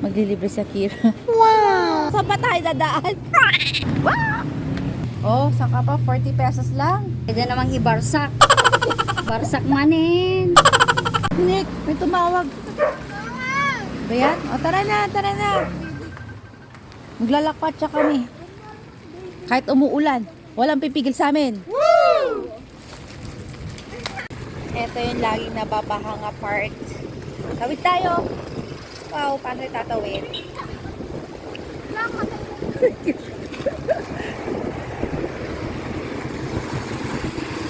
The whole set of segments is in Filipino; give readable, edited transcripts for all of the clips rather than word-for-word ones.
Maglilibre si Akira. Wow! Saan pa tayo dadaan? Wow! Oh, saan ka pa? 40 pesos lang. Pwede namang ibarsak. Barsak manin. Nick, may tumawag. Ba yan? O, tara na, tara na. Maglalakpat siya kami. Kahit umuulan, walang pipigil sa amin. Woo! Ito yung laging nababahang part. Tawid tayo. Wow, paano tatawid?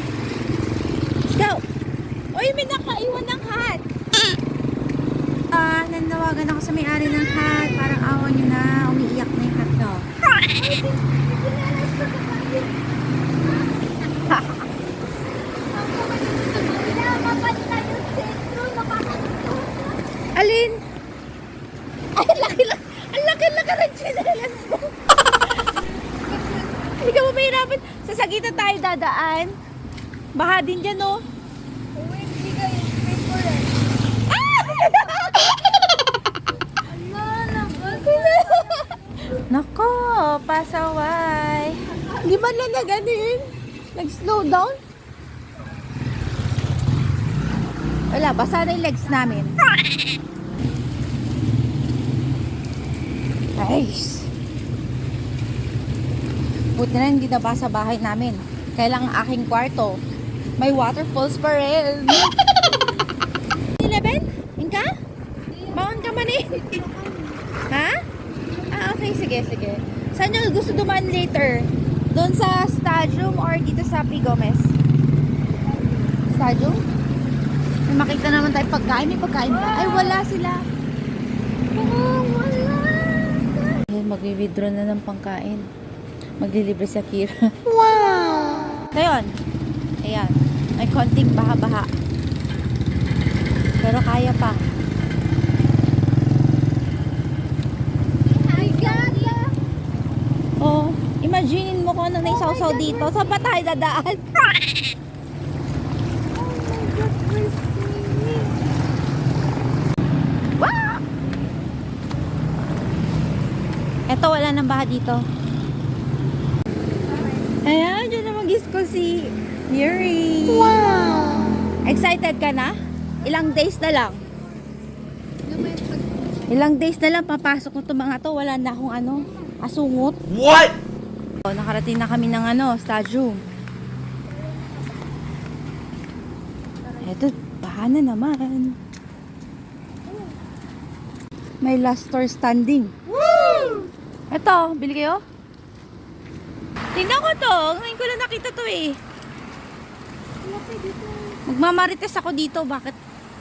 Let's go! Uy, may nakaiwan ng hat! Nanawagan ako sa may-ari ng hat. Parang awan nyo na. Umiiyak na yung hat no. Alin? Ay, laki-laki. Ang laki-laki rin chinelas mo. Hindi ka mo mahirapan. Sasagitan tayo dadaan. Baha din dyan, no? Nako, pasaway. Di ba na naganin? Nag-slow down? Wala, basa na yung legs namin. Nice. Buti na hindi nabasa bahay namin. Kailangan aking kwarto. May waterfalls pa rin. 11? Inka? Bangon ka man eh. Ha? Ah, okay. Sige, sige. Saan nyo gusto dumaan later? Doon sa stadium or dito sa P. Gomez? Stadium? May makita naman tayo pagkain. May pagkain ba? Ay, wala sila. Wala. Ayan, mag-withdraw na ng pangkain. Maglilibre si Akira. Wow! Ngayon, ayan. May konting baha-baha. Pero kaya pa. Oh, imagine mo kung ano naisawsaw dito. Saan pa tayo dadaan? Wow! Eto, wala nang baha dito. Ayan, dyan na mag-gis ko si Yuri. Wow! Excited ka na? Ilang days na lang? Ilang days na lang papasok ko itong mga to. Wala na akong ano, asungot. What? So, nakarating na kami ng ano, stadium. Eto, baha na naman. May last store standing. Woo! Eto, bili kayo? Tingnan ko to. Ngayon ko lang nakita to eh. Magmamarites ako dito. Bakit?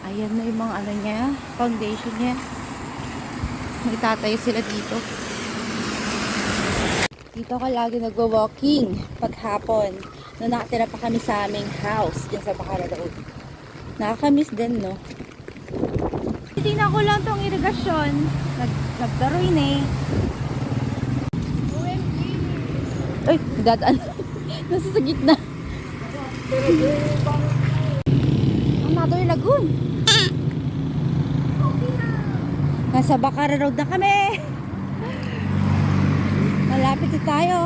Ayan na yung mga ano niya. Foundation niya. Magtatayo sila dito. Dito ka lagi nagwa-walking paghapon. Noong nakatira pa kami sa aming house dyan sa Bacara Road. Nakakamiss din, no? Tingnan ko lang tong irigasyon. Nagdaroin eh. Ay, dadaan. Nasa sa gitna. Another lagoon. Nasa Bacara Road na kami. Malapit na tayo.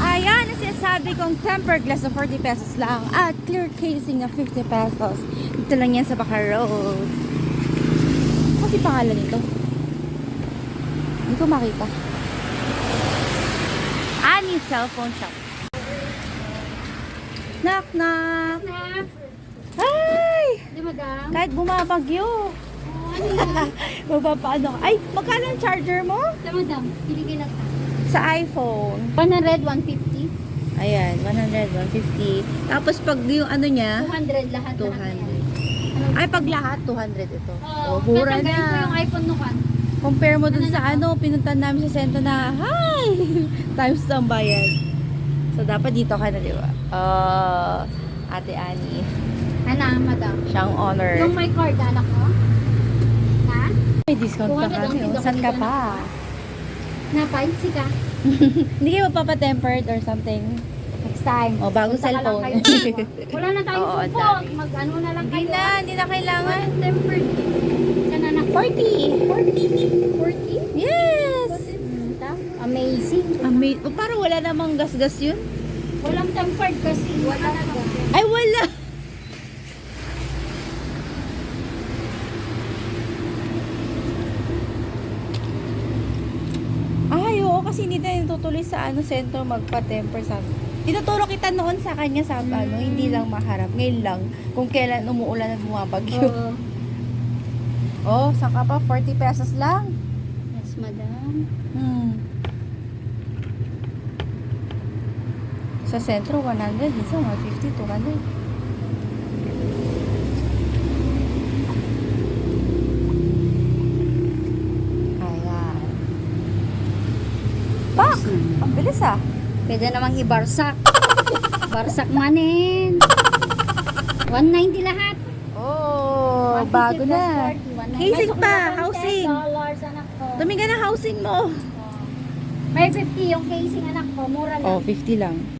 Ayan, sinasabi kong tempered glass na 40 pesos lang at clear casing na 50 pesos. Dito lang yan sa Bacara Road. Ano yung pangalan nito? Hindi ko makita. Ani cellphone shop. Knock knock. Ay! Di madam? Kahit bumabagyo. Mapapaano ka? Ay, magkano ang charger mo? Di madam, piligin na ka. Sa iPhone. 100, 150. Ayan, 100, 150. Tapos pag yung ano niya, 200 lahat. 200. Ay, pag lahat, 200 ito. Oh, Mura tatanggalin ko na. yung iPhone no kan. Compare mo dun sa ano, pinuntan namin sa sento na, hi! Times ang bayad. So, dapat dito ka na, di ba? Ate Annie. Ano, madam? Siyang honor. Yung may card, anak ko? Ha? May discount pa 200 kami. ang Oh. Saan ka pa? Napansi ka? Hindi kayo magpapatempered or something? Next time. O, bagong Punta ka lang cellphone. kayo. Wala na tayong Oo, support. dami. Mag-ano na lang Hindi kayo. na, hindi na kailangan. Tempered. Sana na. 40. Walang gas-gas yun? Walang tempered kasi. Wala na. Ay, wala! Ay, oo, kasi hindi tayo tutuloy sa sentro magpa-temper sabi. Tinuturo kita noon sa kanya sa hindi lang maharap. Ngayon lang, kung kailan umuulan at bumabagyo. Oo. Oh, saan ka pa? 40 pesos lang. Yes, madam. Sa sentro, 100. Isa, 150, 200. Ayan. Pak! Ang bilis ah. Pwede namang ibarsak. Barsak manin. 190 lahat. Oh, bago na. Casing pa, housing. $10, anak ko. Tumingin na housing mo. May 50 yung casing, anak ko. Mura lang. Oh, 50 lang.